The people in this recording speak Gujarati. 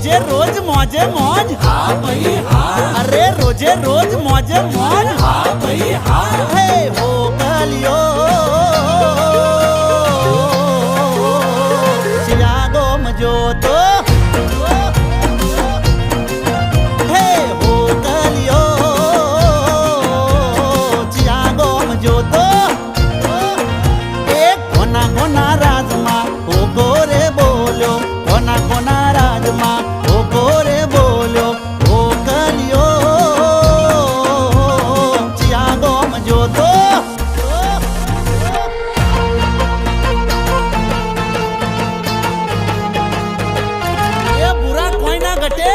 રોજે રોજ મોજે મોજ હા ભાઈ હા અરે રોજે રોજ મોજે મોજ હા ભાઈ હા હે હો કલિયો શિયાગો મજો તો હે હો કલિયો શિયાગો મજો તો એક કોના કોના રાજમાં હો ગોરે બોલ્યો કોના કોના રાજમાં હો ગોરે બોલ્યો હો કલિયો શિયાગો મજો તો એ બુરા કોઈ ના ઘટે